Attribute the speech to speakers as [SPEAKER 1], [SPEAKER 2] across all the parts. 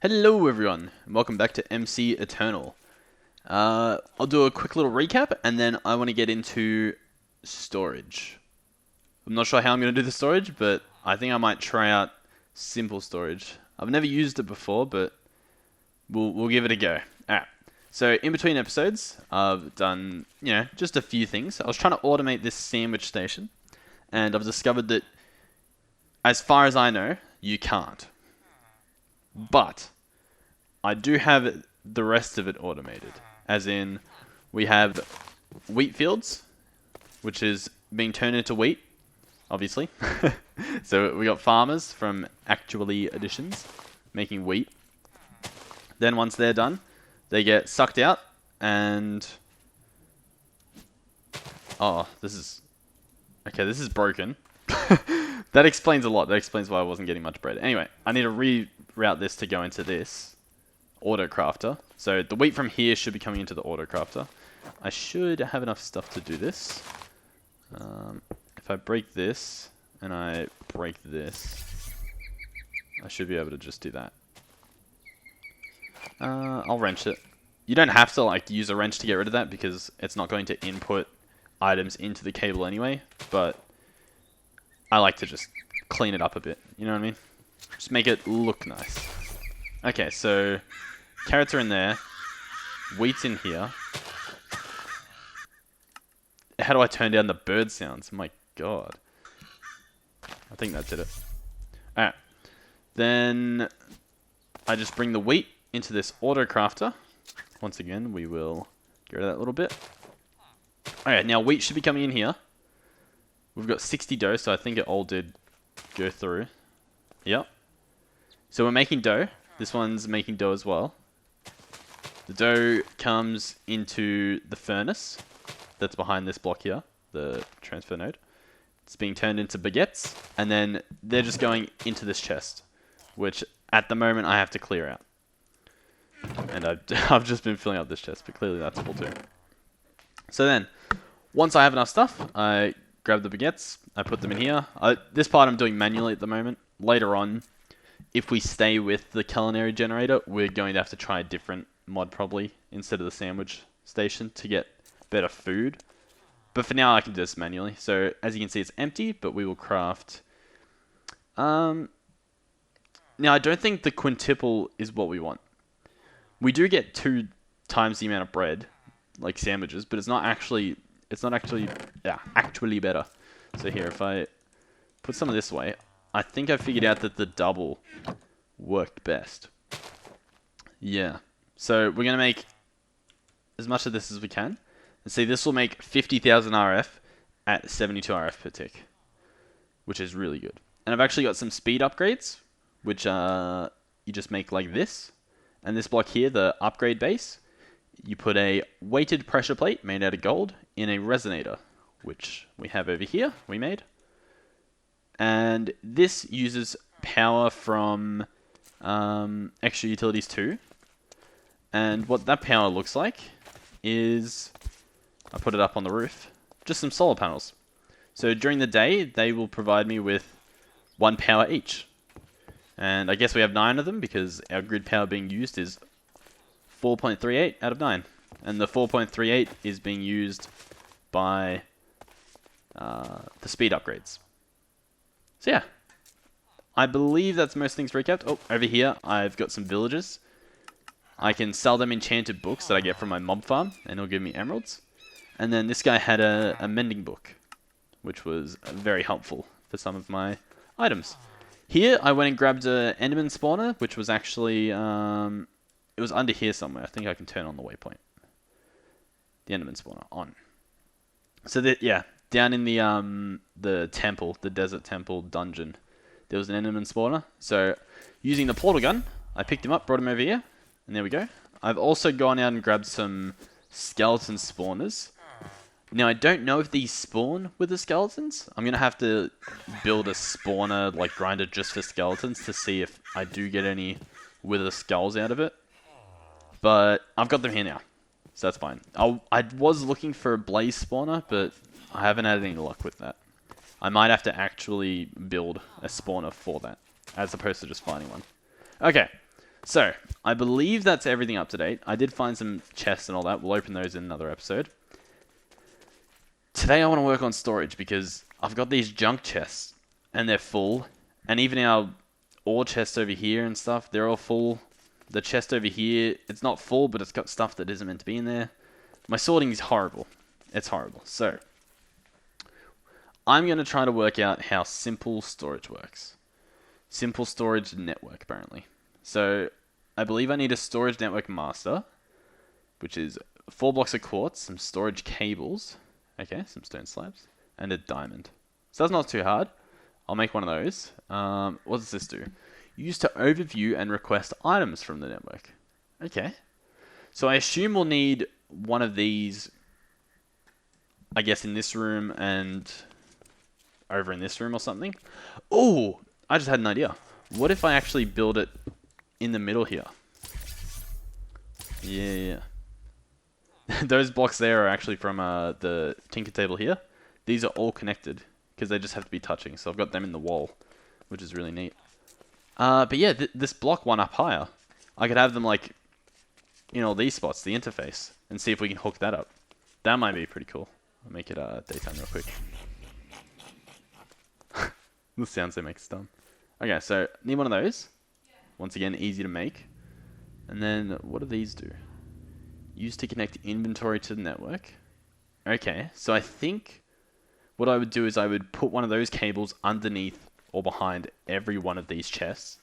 [SPEAKER 1] Hello everyone, and welcome back to MC Eternal. I'll do a quick little recap, and then I want to get into storage. I'm not sure how I'm going to do the storage, but I think I might try out simple storage. I've never used it before, but we'll give it a go. Alright, so in between episodes, I've done, just a few things. I was trying to automate this sandwich station, and I've discovered that, as far as I know, you can't. But I do have the rest of it automated. As in, we have wheat fields, which is being turned into wheat, obviously. So we got farmers from Actually Additions making wheat. Then once they're done, they get sucked out and... Oh, this is... Okay, this is broken. That explains a lot. That explains why I wasn't getting much bread. Anyway, I need to reroute this to go into this auto crafter. So the wheat from here should be coming into the auto crafter. I should have enough stuff to do this. If I break this and I break this, I should be able to just do that. I'll wrench it. You don't have to use a wrench to get rid of that because it's not going to input items into the cable anyway, but I like to just clean it up a bit, you know what I mean? Just make it look nice. Okay, so carrots are in there, wheat's in here. How do I turn down the bird sounds? My god. I think that did it. Alright, then I just bring the wheat into this auto crafter. Once again, we will get rid of that little bit. Alright, now wheat should be coming in here. We've got 60 dough, so I think it all did go through. Yep. So we're making dough. This one's making dough as well. The dough comes into the furnace that's behind this block here, the transfer node. It's being turned into baguettes, and then they're just going into this chest, which at the moment I have to clear out. And I've just been filling up this chest, but clearly that's full too. So then, once I have enough stuff, I grab the baguettes, I put them in here. This part I'm doing manually at the moment. Later on, if we stay with the culinary generator, we're going to have to try a different mod probably, instead of the sandwich station, to get better food. But for now, I can do this manually. So, as you can see, it's empty, but we will craft... Now, I don't think the quintuple is what we want. We do get 2 times the amount of bread, like sandwiches, but it's not actually better. So here, if I put some of this away, I think I figured out that the double worked best. Yeah. So we're going to make as much of this as we can. And see, this will make 50,000 RF at 72 RF per tick, which is really good. And I've actually got some speed upgrades, which you just make like this. And this block here, the upgrade base, you put a weighted pressure plate made out of gold in a resonator, which we have over here, we made. And this uses power from Extra Utilities 2. And what that power looks like is, I put it up on the roof, just some solar panels. So during the day, they will provide me with 1 power each. And I guess we have 9 of them because our grid power being used is 4.38 out of 9. And the 4.38 is being used by the speed upgrades. So yeah, I believe that's most things recapped. Oh, over here, I've got some villagers. I can sell them enchanted books that I get from my mob farm, and it'll give me emeralds. And then this guy had a mending book, which was very helpful for some of my items. Here, I went and grabbed an enderman spawner, which was actually, it was under here somewhere. I think I can turn on the waypoint. The enderman spawner, on. So that, yeah, down in the temple, the desert temple dungeon, there was an enderman spawner. So, using the portal gun, I picked him up, brought him over here, and there we go. I've also gone out and grabbed some skeleton spawners. Now, I don't know if these spawn with the skeletons. I'm going to have to build a spawner, like grinder, just for skeletons to see if I do get any wither skulls out of it. But I've got them here now, so that's fine. I was looking for a blaze spawner, but I haven't had any luck with that. I might have to actually build a spawner for that, as opposed to just finding one. Okay, So, I believe that's everything up to date. I did find some chests and all that. We'll open those in another episode. Today I want to work on storage because I've got these junk chests and they're full. And even our ore chests over here and stuff, they're all full. The chest over here, it's not full, but it's got stuff that isn't meant to be in there. My sorting is horrible. It's horrible. So, I'm going to try to work out how simple storage works. Simple storage network, apparently. So, I believe I need a storage network master, which is 4 blocks of quartz, some storage cables, okay, some stone slabs, and a diamond. So that's not too hard. I'll make one of those. What does this do? Use to overview and request items from the network. Okay. So I assume we'll need one of these, I guess, in this room and over in this room or something. Oh, I just had an idea. What if I actually build it in the middle here? Yeah. Those blocks there are actually from the tinker table here. These are all connected because they just have to be touching. So I've got them in the wall, which is really neat. But yeah, this block one up higher, I could have them like in all these spots, the interface, and see if we can hook that up. That might be pretty cool. I'll make it daytime real quick. The sounds they make is dumb. Okay, so need one of those. Once again, easy to make. And then what do these do? Use to connect inventory to the network. Okay, so I think what I would do is I would put one of those cables underneath or behind every one of these chests,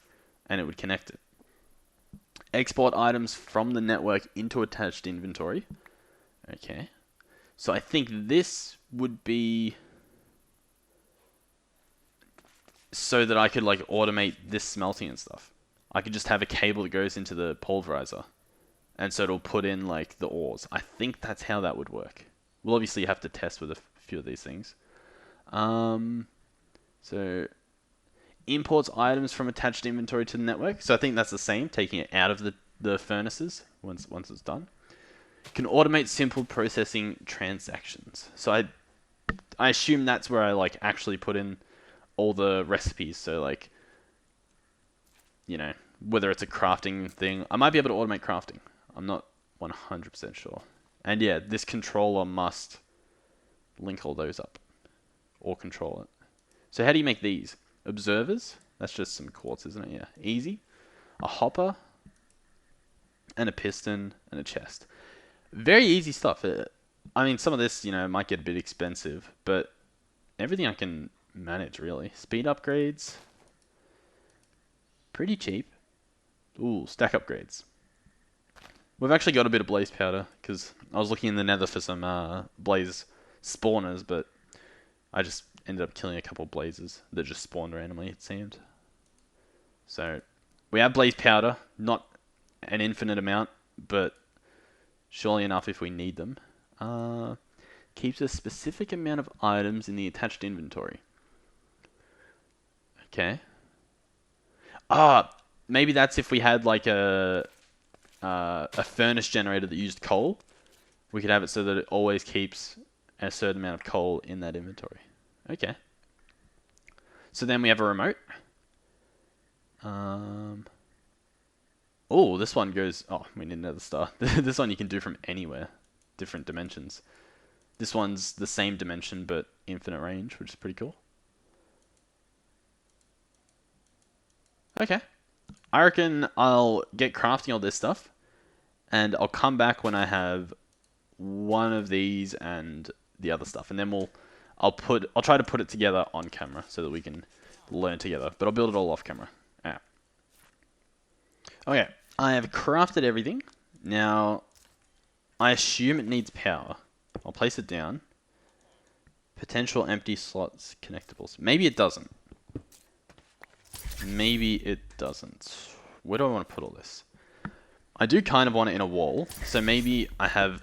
[SPEAKER 1] and it would connect it. Export items from the network into attached inventory. Okay, so I think this would be so that I could like automate this smelting and stuff. I could just have a cable that goes into the pulverizer, and so it'll put in like the ores. I think that's how that would work. We'll obviously have to test with a few of these things. So imports items from attached inventory to the network. So I think that's the same, taking it out of the furnaces once it's done. Can automate simple processing transactions. So I assume that's where I like actually put in all the recipes. So like, you know, whether it's a crafting thing, I might be able to automate crafting. I'm not 100% sure. And yeah, this controller must link all those up or control it. So how do you make these? Observers? That's just some quartz, isn't it? Yeah, easy. A hopper and a piston and a chest. Very easy stuff. I mean, some of this, you know, might get a bit expensive, but everything I can manage, really. Speed upgrades. Pretty cheap. Ooh, stack upgrades. We've actually got a bit of blaze powder, because I was looking in the nether for some blaze spawners, but I just ended up killing a couple of blazes that just spawned randomly, it seemed. So, we have blaze powder, not an infinite amount, but surely enough if we need them. Keeps a specific amount of items in the attached inventory. Okay. Maybe that's if we had like a furnace generator that used coal. We could have it so that it always keeps a certain amount of coal in that inventory. Okay. So then we have a remote. Oh, this one goes... Oh, we need another star. This one you can do from anywhere. Different dimensions. This one's the same dimension, but infinite range, which is pretty cool. Okay. I reckon I'll get crafting all this stuff, and I'll come back when I have one of these and the other stuff, and then I'll try to put it together on camera so that we can learn together, but I'll build it all off camera. Alright. Okay, I have crafted everything. Now, I assume it needs power. I'll place it down. Potential empty slots connectables. Maybe it doesn't. Maybe it doesn't. Where do I want to put all this? I do kind of want it in a wall, so maybe I have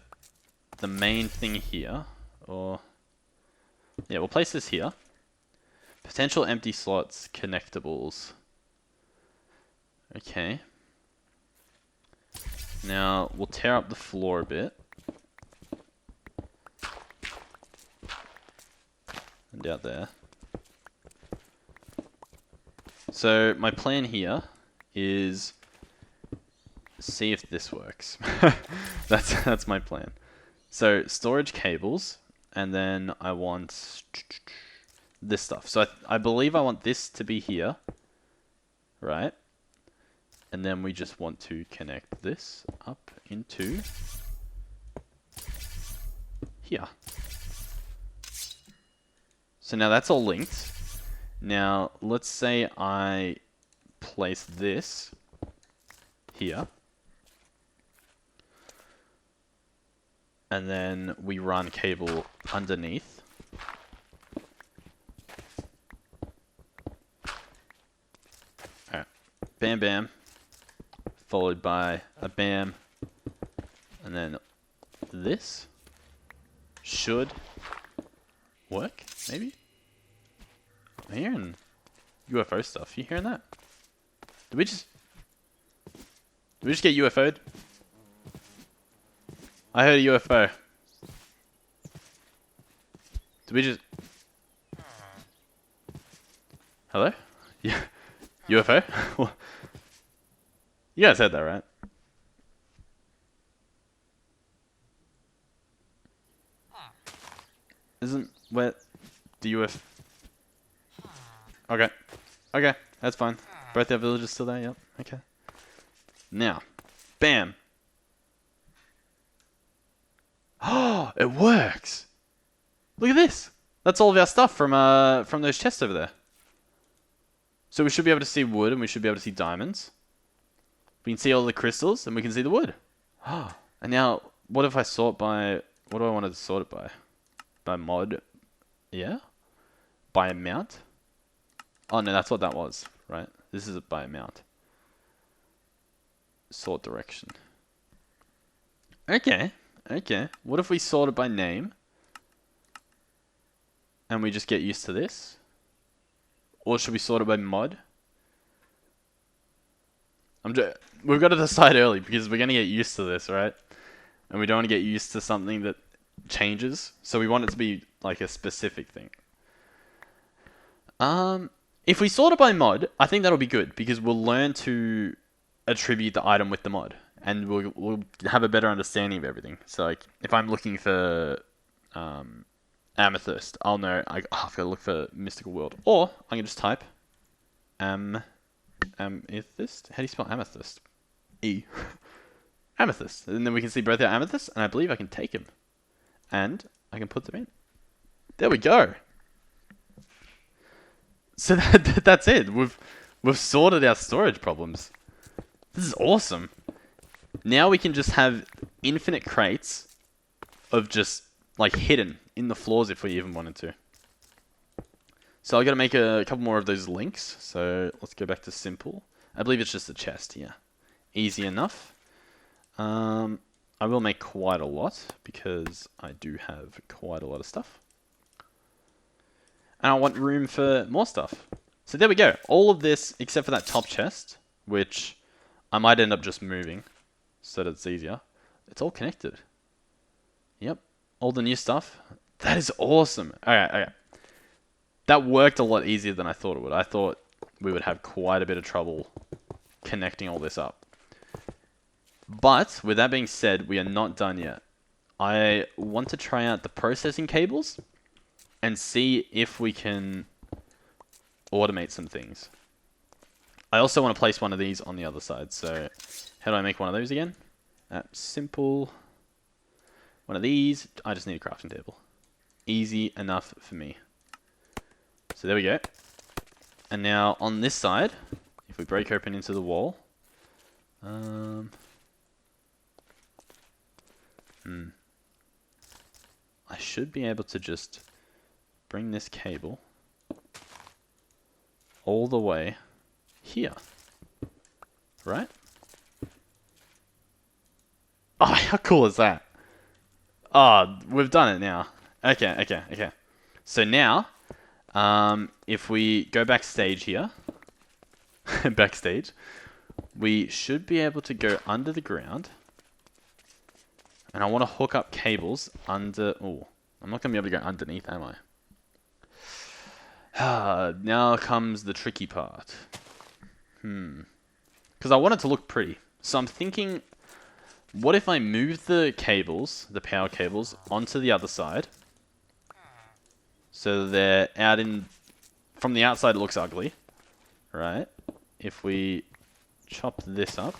[SPEAKER 1] the main thing here, or... Yeah, we'll place this here. Potential empty slots, connectables. Okay. Now, we'll tear up the floor a bit. And out there. So, my plan here is see if this works. That's my plan. So storage cables, and then I want this stuff. So I believe I want this to be here, right? And then we just want to connect this up into here. So now that's all linked. Now let's say I place this here. And then we run cable underneath. Alright. Bam bam. Followed by a bam. And then this should work, maybe? I'm hearing UFO stuff. You hearing that? Did we just get UFO'd? I heard a UFO. Did we just... Hello? Yeah. UFO? You guys heard that, right? Isn't where the UFO... Okay. Okay, that's fine. Both our villages still there, yep. Okay. Now. Bam! Oh, it works! Look at this! That's all of our stuff from those chests over there. So we should be able to see wood, and we should be able to see diamonds. We can see all the crystals, and we can see the wood. And now, what if I sort by... What do I want to sort it by? By mod? Yeah? By amount? Oh no, that's what that was, right? This is by amount. Sort direction. Okay. Okay. What if we sort it by name? And we just get used to this? Or should we sort it by mod? We've got to decide early because we're going to get used to this, right? And we don't want to get used to something that changes. So we want it to be like a specific thing. If we sort it by mod, I think that'll be good because we'll learn to attribute the item with the mod. And we'll have a better understanding of everything. So like, if I'm looking for amethyst, I'll know I've got to look for mystical world. Or I can just type amethyst. How do you spell amethyst? E. Amethyst. And then we can see both our amethysts, and I believe I can take them. And I can put them in. There we go. So that's it. We've sorted our storage problems. This is awesome. Now we can just have infinite crates of just like hidden in the floors if we even wanted to. So I got to make a couple more of those links. So let's go back to simple. I believe it's just a chest here. Easy enough. I will make quite a lot because I do have quite a lot of stuff. And I want room for more stuff. So there we go. All of this except for that top chest, which I might end up just moving so that it's easier. It's all connected. Yep. All the new stuff. That is awesome. Okay. That worked a lot easier than I thought it would. I thought we would have quite a bit of trouble connecting all this up. But with that being said, we are not done yet. I want to try out the processing cables and see if we can automate some things. I also want to place one of these on the other side. So how do I make one of those again? Simple. One of these. I just need a crafting table. Easy enough for me. So there we go. And now on this side, if we break open into the wall, I should be able to just bring this cable all the way here, right? Oh, how cool is that? Oh, we've done it now. Okay. So now, if we go backstage here, backstage, we should be able to go under the ground. And I want to hook up cables under... Oh, I'm not going to be able to go underneath, am I? Now comes the tricky part. Because I want it to look pretty. So I'm thinking, what if I move the cables, the power cables, onto the other side? So they're out in... From the outside it looks ugly, right? If we chop this up,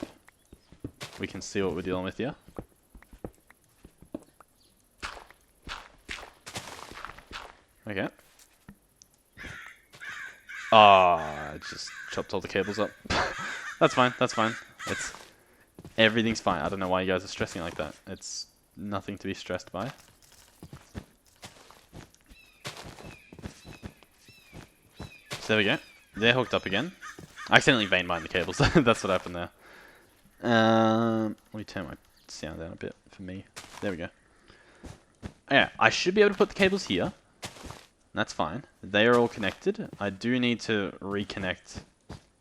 [SPEAKER 1] we can see what we're dealing with here. Okay. I just chopped all the cables up. That's fine, that's fine. Everything's fine. I don't know why you guys are stressing like that. It's nothing to be stressed by. So there we go. They're hooked up again. I accidentally vein mined the cables. That's what happened there. Let me turn my sound down a bit for me. There we go. Yeah, I should be able to put the cables here. That's fine. They are all connected. I do need to reconnect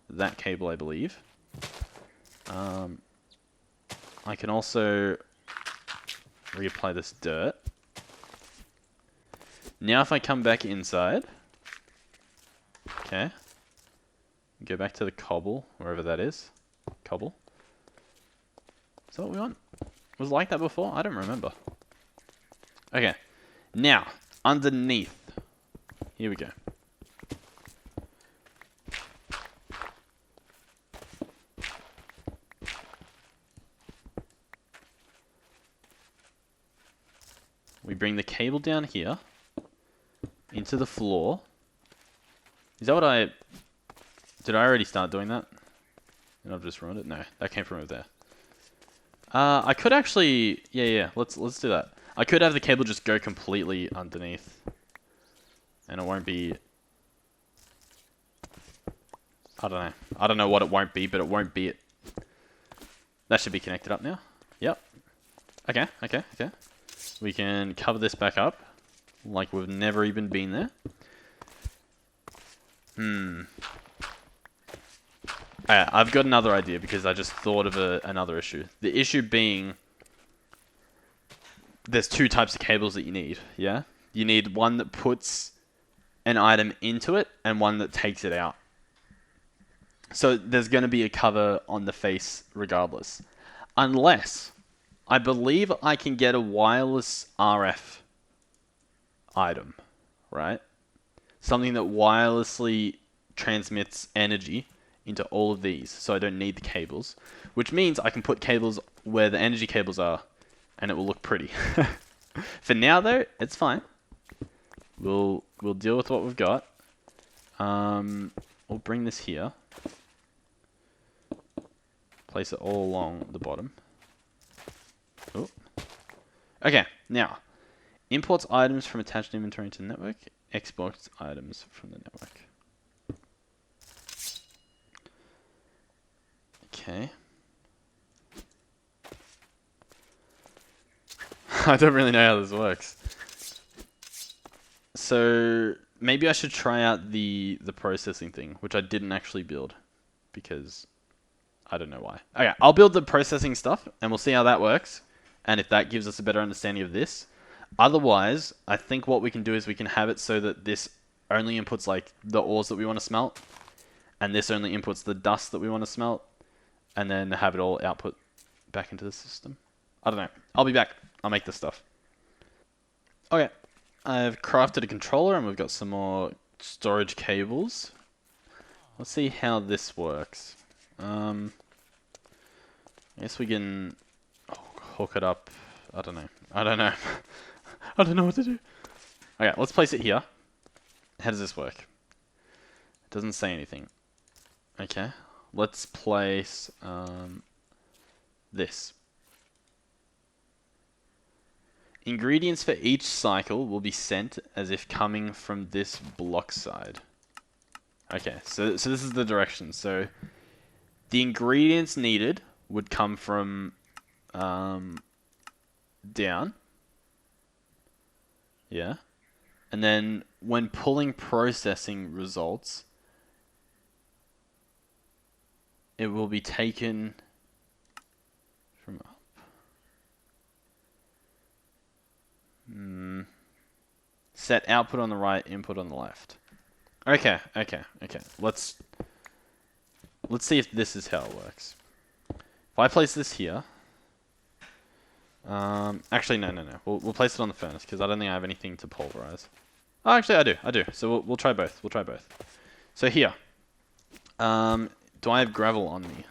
[SPEAKER 1] that cable, I believe. I can also reapply this dirt. Now if I come back inside, okay, go back to the cobble, wherever that is. Cobble. Is that what we want? Was it like that before? I don't remember. Okay, now, underneath. Here we go. We bring the cable down here into the floor. Is that what did I already start doing that? And I've just ruined it? No, that came from over there. I could actually... Yeah, let's do that. I could have the cable just go completely underneath. And it won't be... I don't know. I don't know what it won't be, but it won't be it. That should be connected up now. Yep. Okay. We can cover this back up. Like we've never even been there. I've got another idea because I just thought of another issue. The issue being... There's two types of cables that you need, yeah? You need one that puts an item into it and one that takes it out. So there's going to be a cover on the face regardless. Unless, I believe I can get a wireless RF item, right? Something that wirelessly transmits energy into all of these, so I don't need the cables. Which means I can put cables where the energy cables are, and it will look pretty. For now though, it's fine. We'll deal with what we've got. We'll bring this here. Place it all along the bottom. Oh. Okay, now. Imports items from attached inventory into the network. Exports items from the network. Okay. I don't really know how this works. So maybe I should try out the processing thing, which I didn't actually build because I don't know why. Okay, I'll build the processing stuff and we'll see how that works and if that gives us a better understanding of this. Otherwise, I think what we can do is we can have it so that this only inputs like the ores that we want to smelt and this only inputs the dust that we want to smelt and then have it all output back into the system. I don't know. I'll be back. I'll make this stuff. Okay. I've crafted a controller and we've got some more storage cables. Let's see how this works. I guess we can hook it up. I don't know. I don't know what to do. Okay, let's place it here. How does this work? It doesn't say anything. Okay. Let's place this. Ingredients for each cycle will be sent as if coming from this block side. Okay, so this is the direction. So the ingredients needed would come from down. Yeah. And then when pulling processing results, it will be taken from up. Set output on the right, input on the left. Okay. Let's see if this is how it works. If I place this here... actually, no. We'll place it on the furnace, because I don't think I have anything to pulverize. Oh, actually, I do. So we'll try both. So here. Do I have gravel on me?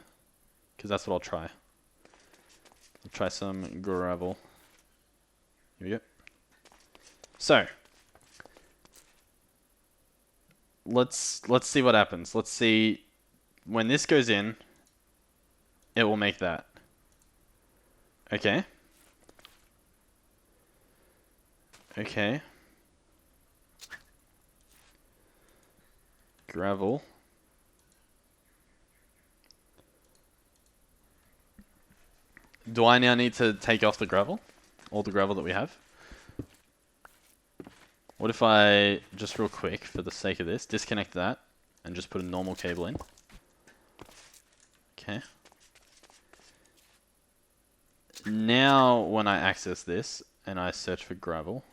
[SPEAKER 1] Because that's what I'll try. I'll try some gravel. Here we go. So. Let's see what happens. Let's see. When this goes in, it will make that. Okay. Okay. Gravel. Do I now need to take off the gravel? All the gravel that we have? What if I, just real quick, for the sake of this, disconnect that and just put a normal cable in? Okay. Now, when I access this and I search for gravel,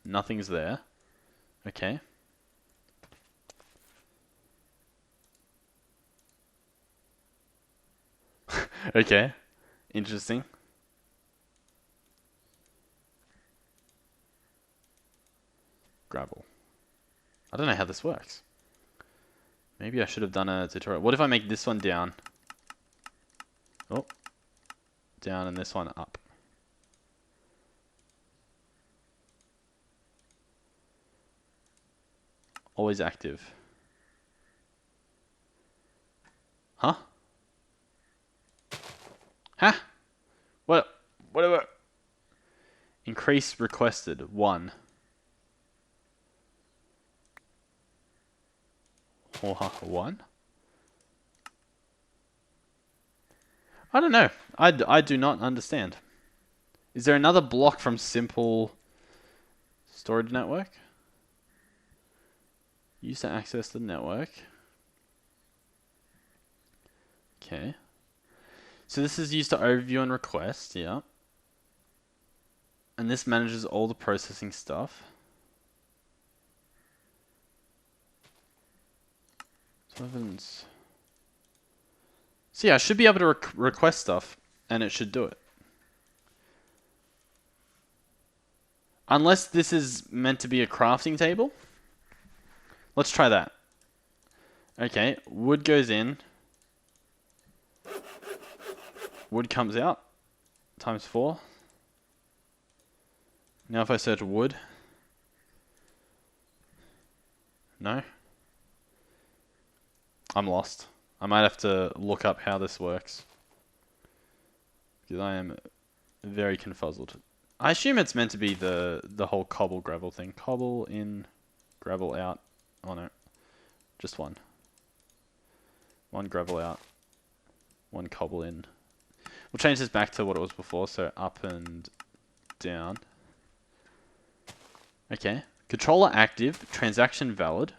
[SPEAKER 1] nothing's there. Okay. Okay. Interesting. Gravel. I don't know how this works. Maybe I should have done a tutorial. What if I make this one down? Oh. Down and this one up. Always active. Huh? Huh? What? Whatever. Increase requested. 1. Or 1? I don't know. I do not understand. Is there another block from simple storage network? Use to access the network. Okay. So this is used to overview and request, yeah. And this manages all the processing stuff. So yeah, I should be able to request stuff, and it should do it. Unless this is meant to be a crafting table. Let's try that. Okay, wood goes in. Wood comes out. Times 4. Now if I search wood. No. I'm lost. I might have to look up how this works. Because I am very confuzzled. I assume it's meant to be the whole cobble gravel thing. Cobble in, gravel out. Oh no. Just one. One gravel out. One cobble in. We'll change this back to what it was before. So up and down. Okay. Controller active. Transaction valid.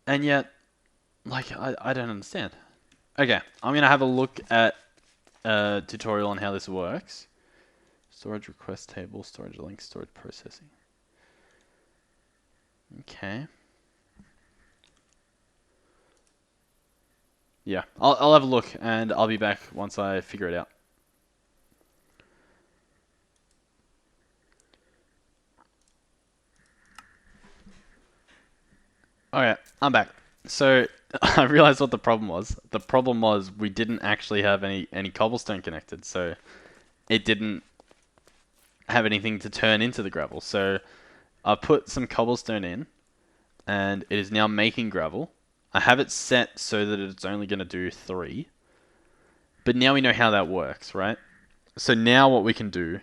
[SPEAKER 1] And yet, like, I don't understand. Okay, I'm going to have a look at a tutorial on how this works. Storage request table, storage link, storage processing. Okay. Yeah, I'll have a look and I'll be back once I figure it out. Alright, I'm back. So, I realized what the problem was. The problem was we didn't actually have any cobblestone connected, so it didn't have anything to turn into the gravel. So, I put some cobblestone in, and it is now making gravel. I have it set so that it's only going to do 3. But now we know how that works, right? So now what we can do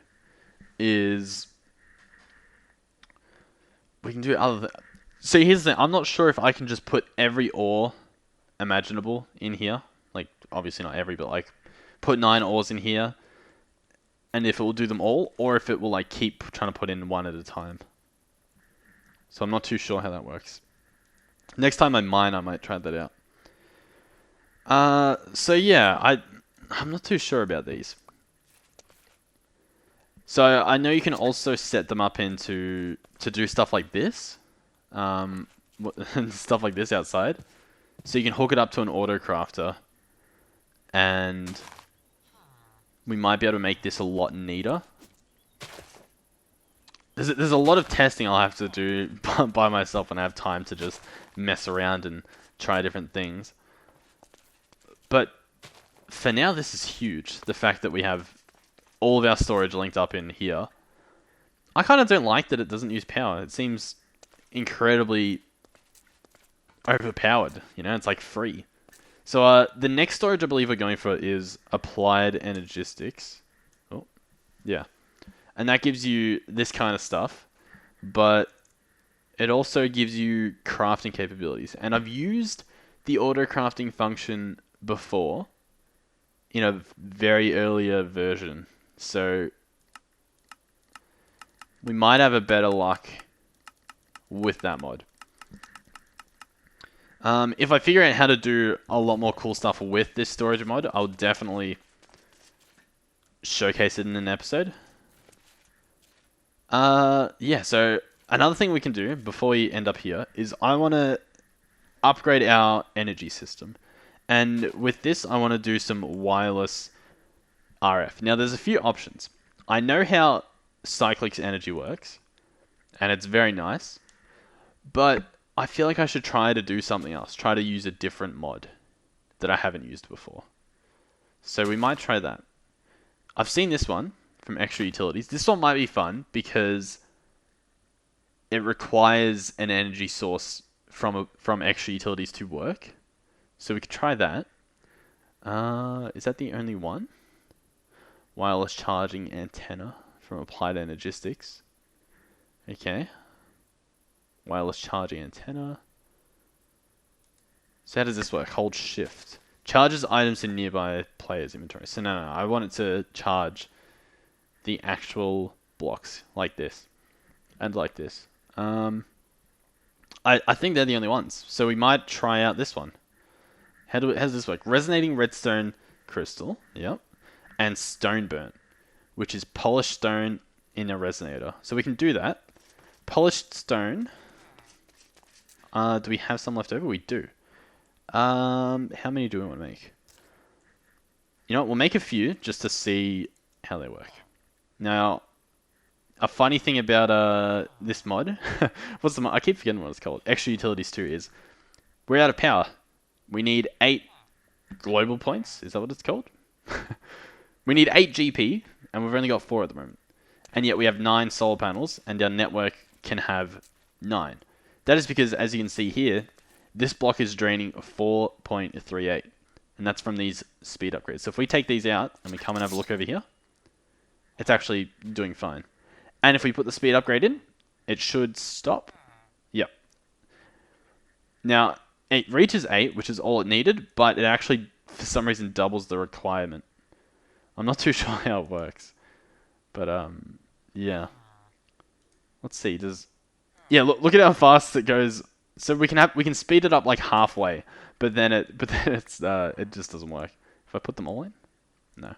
[SPEAKER 1] is... we can do other... So here's the thing, I'm not sure if I can just put every ore imaginable in here. Like, obviously not every, but like, put 9 ores in here. And if it will do them all, or if it will like keep trying to put in one at a time. So I'm not too sure how that works. Next time I mine, I might try that out. So yeah, I'm not too sure about these. So I know you can also set them up to do stuff like this. And stuff like this outside. So you can hook it up to an auto crafter, and we might be able to make this a lot neater. There's a lot of testing I'll have to do by myself when I have time to just mess around and try different things. But for now, this is huge. The fact that we have all of our storage linked up in here. I kind of don't like that it doesn't use power. It seems incredibly overpowered. You know, it's like free. So the next storage I believe we're going for is applied energistics. Oh, yeah. And that gives you this kind of stuff. But it also gives you crafting capabilities. And I've used the auto crafting function before in a very earlier version. So we might have a better luck with that mod. If I figure out how to do a lot more cool stuff with this storage mod, I'll definitely showcase it in an episode. Yeah, so another thing we can do before we end up here is I want to upgrade our energy system. And with this, I want to do some wireless RF. Now, there's a few options. I know how Cyclic's energy works, and it's very nice, but I feel like I should try to do something else. Try to use a different mod that I haven't used before. So we might try that. I've seen this one from Extra Utilities. This one might be fun because it requires an energy source from Extra Utilities to work. So we could try that. Is that the only one? Wireless charging antenna from Applied Energistics. Okay. Wireless charging antenna. So how does this work? Hold shift. Charges items in nearby players' inventory. So no, I want it to charge the actual blocks like this. And like this. I think they're the only ones. So we might try out this one. How does this work? Resonating redstone crystal. Yep. And stone burnt, which is polished stone in a resonator. So we can do that. Polished stone. Do we have some left over? We do. How many do we want to make? You know what? We'll make a few just to see how they work. Now, a funny thing about this mod, what's the mod? I keep forgetting what it's called. Extra Utilities 2 is we're out of power. We need 8 global points. Is that what it's called? We need 8 GP, and we've only got 4 at the moment. And yet we have 9 solar panels, and our network can have 9. That is because, as you can see here, this block is draining 4.38. And that's from these speed upgrades. So if we take these out, and we come and have a look over here, it's actually doing fine. And if we put the speed upgrade in, it should stop. Yep. Now, it reaches 8, which is all it needed, but it actually, for some reason, doubles the requirement. I'm not too sure how it works. But, yeah. Let's see, yeah, look at how fast it goes. So we can speed it up like halfway, but then it just doesn't work. If I put them all in? No.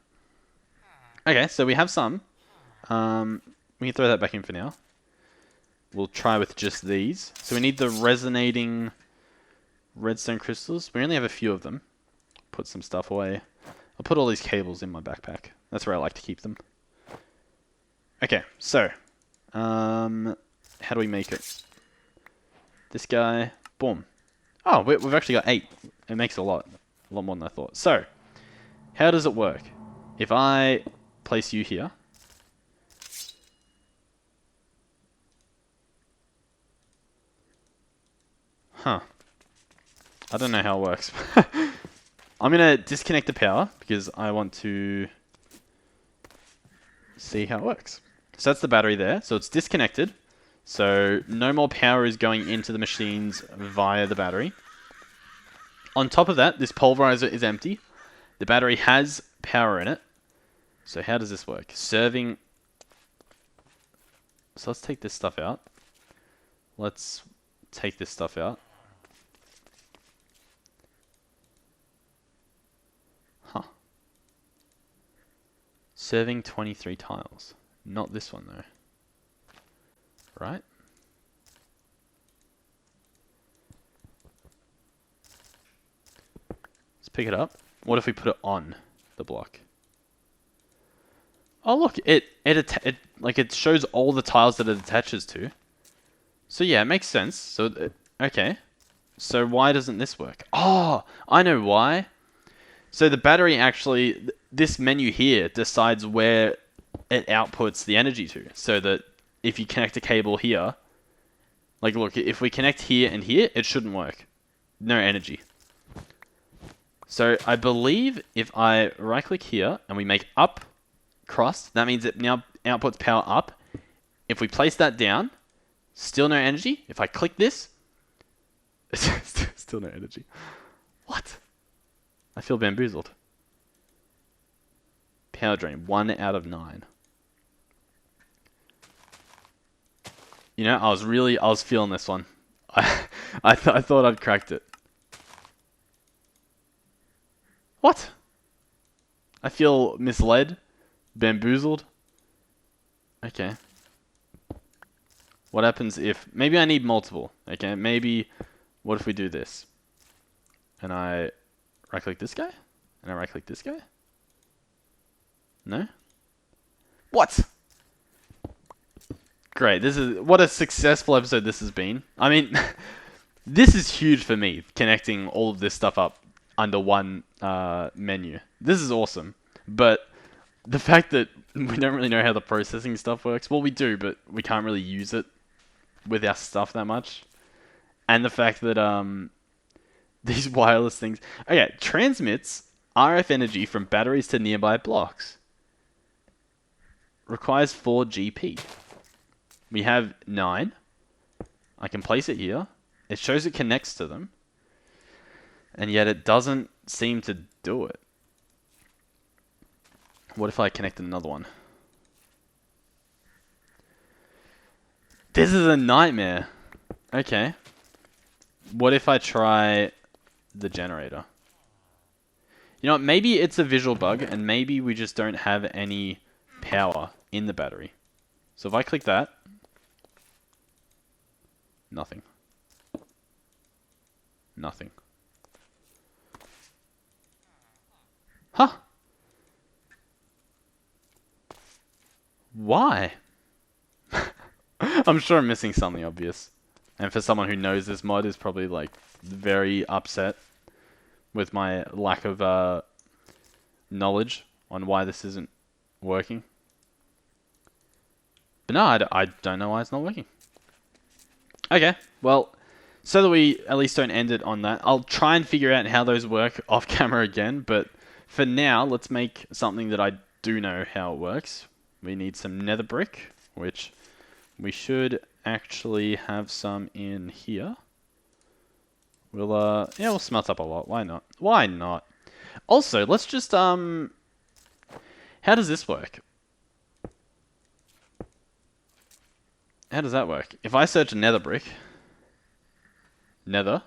[SPEAKER 1] Okay, so we have some. We can throw that back in for now. We'll try with just these. So we need the resonating redstone crystals. We only have a few of them. Put some stuff away. I'll put all these cables in my backpack. That's where I like to keep them. Okay, so how do we make it? This guy, boom. Oh, we've actually got 8. It makes a lot more than I thought. So, how does it work? If I place you here, huh? I don't know how it works. I'm gonna disconnect the power because I want to see how it works. So that's the battery there. So it's disconnected. So no more power is going into the machines via the battery. On top of that, this pulverizer is empty. The battery has power in it. So how does this work? Serving. So let's take this stuff out. Let's take this stuff out. Huh. Serving 23 tiles. Not this one though. Right? Let's pick it up. What if we put it on the block? Oh look, it shows all the tiles that it attaches to. So yeah, it makes sense. So okay. So why doesn't this work? Oh, I know why. So the battery actually, this menu here decides where it outputs the energy to. So that if you connect a cable here, like look, if we connect here and here, it shouldn't work. No energy. So I believe if I right click here and we make up cross, that means it now outputs power up. If we place that down, still no energy. If I click this, still no energy. What? I feel bamboozled. Power drain, 1 out of 9. You know, I was feeling this one. I thought I'd cracked it. What? I feel misled, bamboozled. Okay. What happens if... Maybe I need multiple. Okay, maybe... What if we do this? And I right-click this guy? And I right-click this guy? No? What? Great. What a successful episode this has been. I mean, this is huge for me, connecting all of this stuff up under one menu. This is awesome. But the fact that we don't really know how the processing stuff works, well, we do, but we can't really use it with our stuff that much. And the fact that these wireless things... Okay, transmits RF energy from batteries to nearby blocks. Requires 4 GP. We have 9. I can place it here. It shows it connects to them. And yet it doesn't seem to do it. What if I connect another one? This is a nightmare. Okay. What if I try the generator? You know what? Maybe it's a visual bug, and maybe we just don't have any power in the battery. So if I click that, nothing. Nothing. Huh? Why? I'm sure I'm missing something obvious. And for someone who knows this mod is probably like very upset with my lack of knowledge on why this isn't working. But no, I don't know why it's not working. Okay, well, so that we at least don't end it on that, I'll try and figure out how those work off camera again, but for now, let's make something that I do know how it works. We need some nether brick, which we should actually have some in here. We'll smelt up a lot. Why not? Why not? Also, let's just, how does this work? How does that work? If I search nether brick, nether,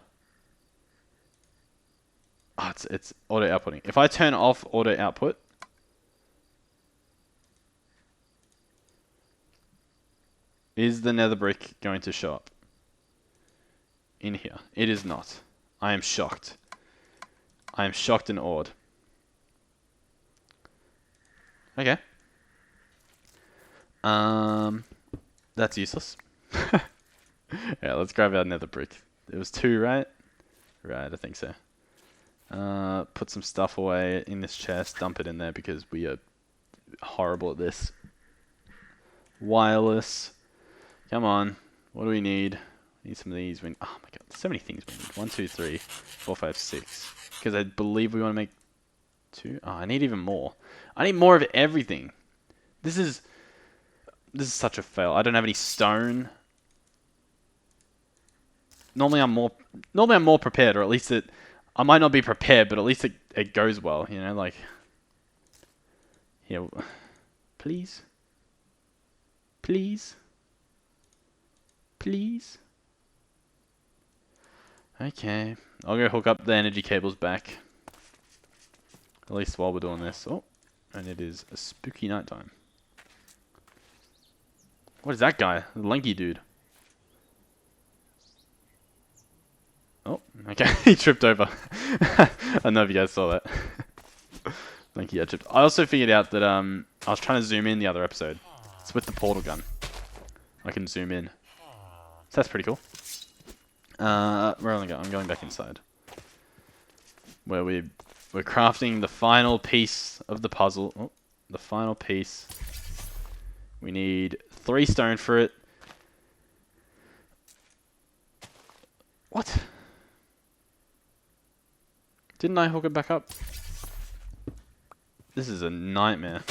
[SPEAKER 1] it's auto outputting. If I turn off auto output, is the nether brick going to show up in here? It is not. I am shocked. I am shocked and awed. Okay. That's useless. Yeah, let's grab our nether brick. It was 2, right? Right, I think so. Put some stuff away in this chest. Dump it in there because we are horrible at this. Wireless. Come on. What do we need? We need some of these. Oh my god, so many things we need. 1, 2, 3, 4, 5, 6. Because I believe we want to make 2. Oh, I need even more. I need more of everything. This is such a fail. I don't have any stone. Normally I'm more prepared, or at least I might not be prepared, but at least it goes well, you know, like, yeah, please, please, please. Okay, I'll go hook up the energy cables back, at least while we're doing this. Oh, and it is a spooky nighttime. What is that guy? The lanky dude. Oh, okay. He tripped over. I don't know if you guys saw that. I think he had tripped. I also figured out that I was trying to zoom in the other episode. It's with the portal gun. I can zoom in. So that's pretty cool. Where am I going? I'm going back inside. Where we're crafting the final piece of the puzzle. Oh, the final piece. We need 3 stone for it. What? Didn't I hook it back up? This is a nightmare.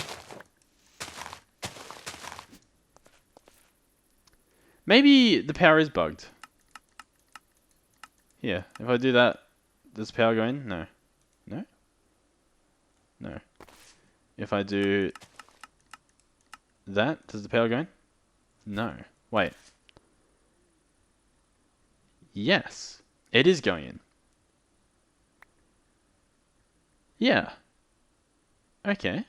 [SPEAKER 1] Maybe the power is bugged. Here, if I do that, does power go in? No. No? No. If I do that, does the power go in? No. Wait. Yes. It is going in. Yeah. Okay.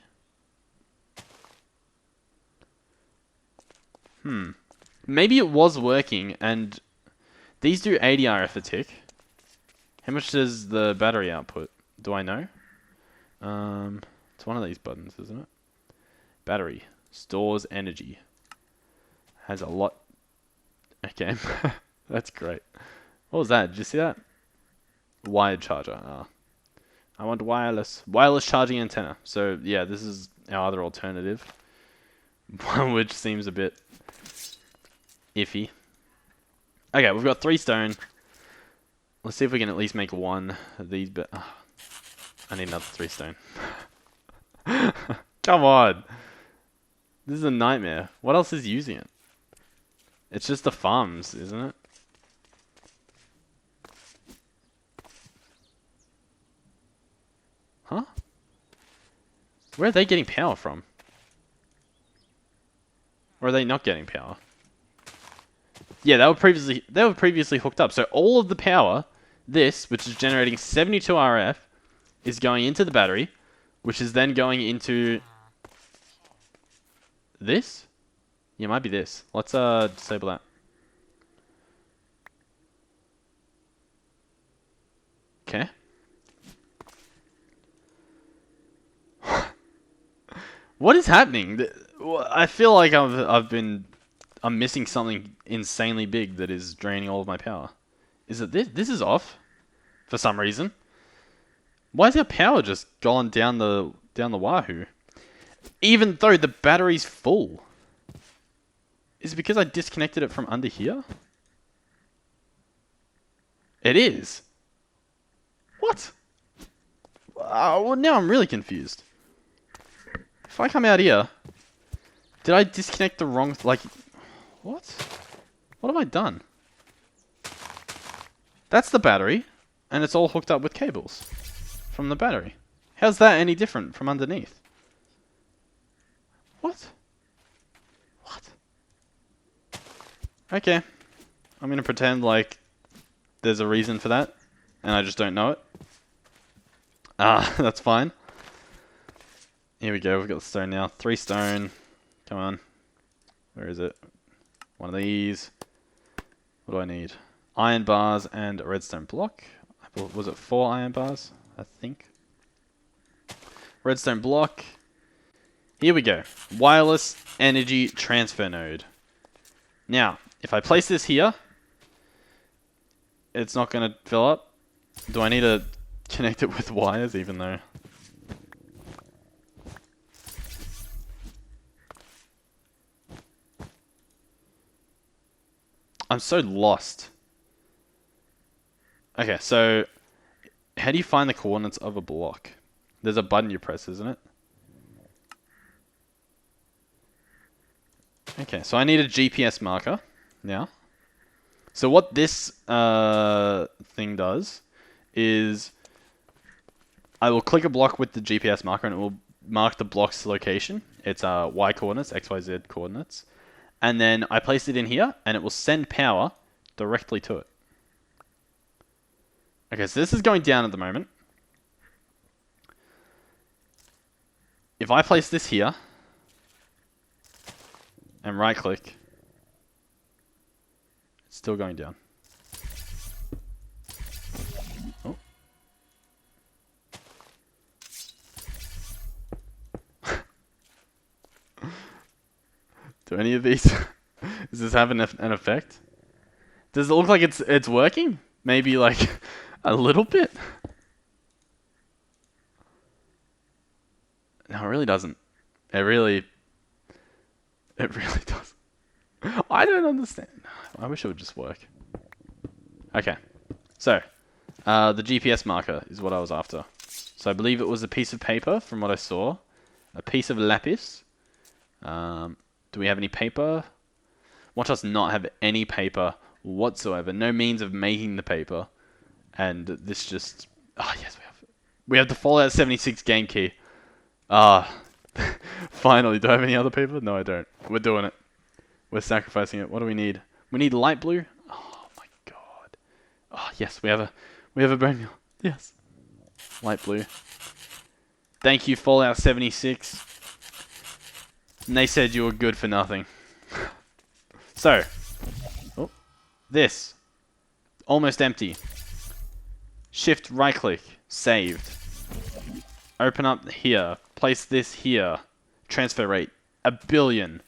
[SPEAKER 1] Maybe it was working and these do 80 RF a tick. How much does the battery output? Do I know? It's one of these buttons, isn't it? Battery. Stores energy. Has a lot. Okay. That's great. What was that? Did you see that? Wired charger. Ah. I want wireless. Wireless charging antenna. So, yeah, this is our other alternative. Which seems a bit iffy. Okay, we've got 3 stone. Let's see if we can at least make one of these, but I need another 3 stone. Come on. This is a nightmare. What else is using it? It's just the farms, isn't it? Huh? Where are they getting power from? Or are they not getting power? Yeah, they were previously hooked up. So all of the power, this, which is generating 72 RF, is going into the battery, which is then going into this? Yeah, it might be this. Let's disable that. Okay. What is happening? I feel like I'm missing something insanely big that is draining all of my power. Is it this? This is off for some reason. Why is our power just gone down the wahoo? Even though the battery's full. Is it because I disconnected it from under here? It is. What? Well, now I'm really confused. If I come out here, did I disconnect the wrong... Like, what? What have I done? That's the battery, and it's all hooked up with cables from the battery. How's that any different from underneath? What? What? Okay. I'm going to pretend like there's a reason for that, and I just don't know it. That's fine. Here we go, we've got the stone now. 3 stone. Come on. Where is it? One of these. What do I need? Iron bars and a redstone block. Was it 4 iron bars? I think. Redstone block. Here we go. Wireless energy transfer node. Now, if I place this here, it's not going to fill up. Do I need to connect it with wires even though... I'm so lost. Okay, so how do you find the coordinates of a block? There's a button you press, isn't it? Okay, so I need a GPS marker now. So what this thing does is I will click a block with the GPS marker and it will mark the block's location. It's Y coordinates, X, Y, Z coordinates. And then I place it in here, and it will send power directly to it. Okay, so this is going down at the moment. If I place this here, and right-click, it's still going down. Do any of these... Does this have an effect? Does it look like it's working? Maybe like a little bit? No, it really doesn't. It really doesn't. I don't understand. I wish it would just work. Okay. So, the GPS marker is what I was after. So I believe it was a piece of paper from what I saw. A piece of lapis. Do we have any paper? Watch us not have any paper whatsoever. No means of making the paper. And this just... Oh, yes, we have. We have the Fallout 76 game key. Finally. Do I have any other paper? No, I don't. We're doing it. We're sacrificing it. What do we need? We need light blue. Oh, my God. Oh, yes, we have a bone meal. Yes. Light blue. Thank you, Fallout 76. And they said you were good for nothing. So, this. Almost empty. Shift right click. Saved. Open up here. Place this here. Transfer rate. 1 billion.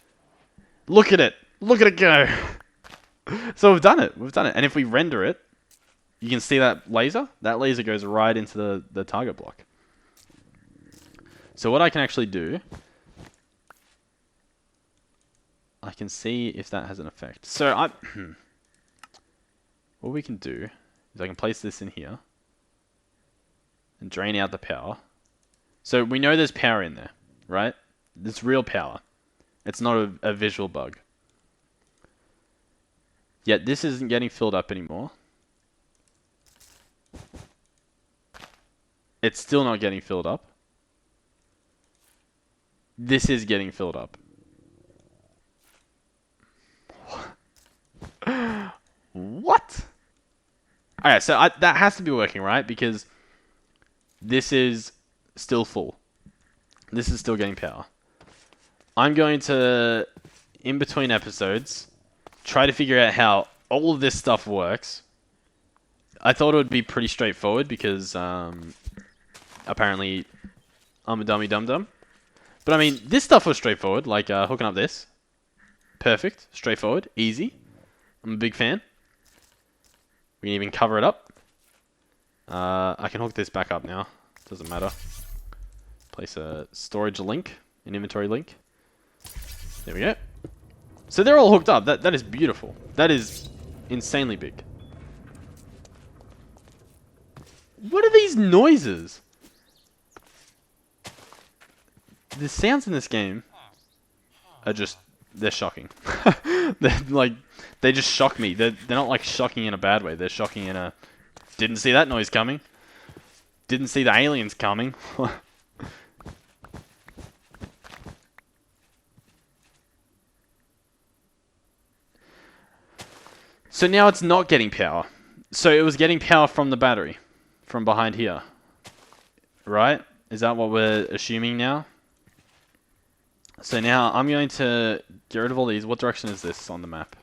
[SPEAKER 1] Look at it. Look at it go. So we've done it. We've done it. And if we render it, you can see that laser. That laser goes right into the target block. So what I can actually do... I can see if that has an effect. So what we can do is I can place this in here and drain out the power. So we know there's power in there, right? There's real power. It's not a visual bug. Yet this isn't getting filled up anymore. It's still not getting filled up. This is getting filled up. What? Alright, so that has to be working, right? Because this is still full. This is still getting power. I'm going to, in between episodes, try to figure out how all of this stuff works. I thought it would be pretty straightforward because apparently I'm a dummy dum-dum. But I mean, this stuff was straightforward, like hooking up this. Perfect, straightforward, easy. I'm a big fan. We can even cover it up. I can hook this back up now. Doesn't matter. Place a storage link, an inventory link. There we go. So they're all hooked up. That is beautiful. That is insanely big. What are these noises? The sounds in this game are just... They're shocking. They just shock me. They're not like shocking in a bad way. They're shocking in a... Didn't see that noise coming. Didn't see the aliens coming. So now it's not getting power. So it was getting power from the battery. From behind here. Right? Is that what we're assuming now? So now I'm going to get rid of all these. What direction is this on the map?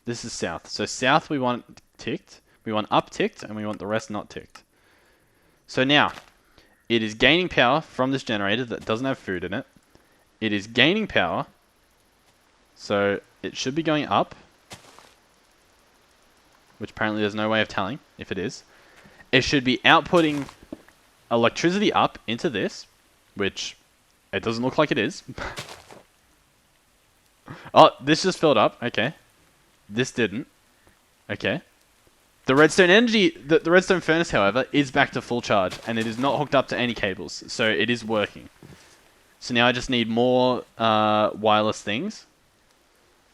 [SPEAKER 1] This is south. So south we want ticked. We want up ticked. And we want the rest not ticked. So now, it is gaining power from this generator that doesn't have food in it. It is gaining power. So it should be going up. Which apparently there's no way of telling if it is. It should be outputting electricity up into this. Which it doesn't look like it is. Oh, this just filled up. Okay. This didn't. Okay. The redstone energy, the redstone furnace, however, is back to full charge. And it is not hooked up to any cables. So it is working. So now I just need more wireless things.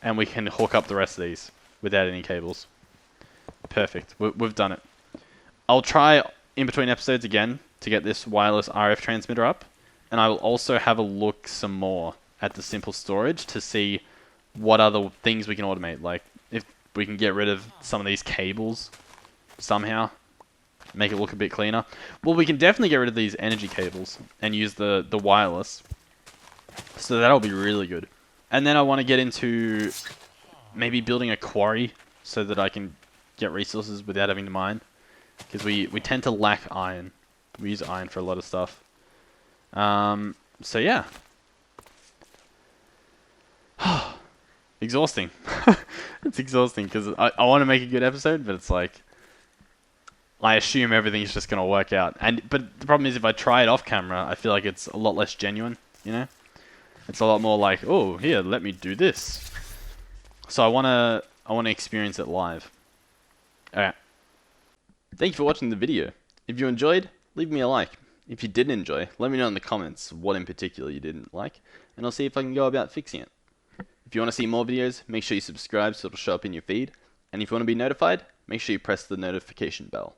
[SPEAKER 1] And we can hook up the rest of these without any cables. Perfect. We've done it. I'll try in between episodes again to get this wireless RF transmitter up. And I will also have a look some more at the simple storage to see what other things we can automate. Like, if we can get rid of some of these cables somehow. Make it look a bit cleaner. Well, we can definitely get rid of these energy cables and use the wireless. So that'll be really good. And then I want to get into maybe building a quarry so that I can get resources without having to mine. Because we tend to lack iron. We use iron for a lot of stuff. So yeah. exhausting. It's exhausting because I want to make a good episode, but it's like I assume everything's just gonna work out. But the problem is if I try it off camera, I feel like it's a lot less genuine. You know, it's a lot more like, oh, here, let me do this. So I wanna experience it live. All right. Thank you for watching the video. If you enjoyed, leave me a like. If you didn't enjoy, let me know in the comments what in particular you didn't like, and I'll see if I can go about fixing it. If you want to see more videos, make sure you subscribe so it'll show up in your feed. And if you want to be notified, make sure you press the notification bell.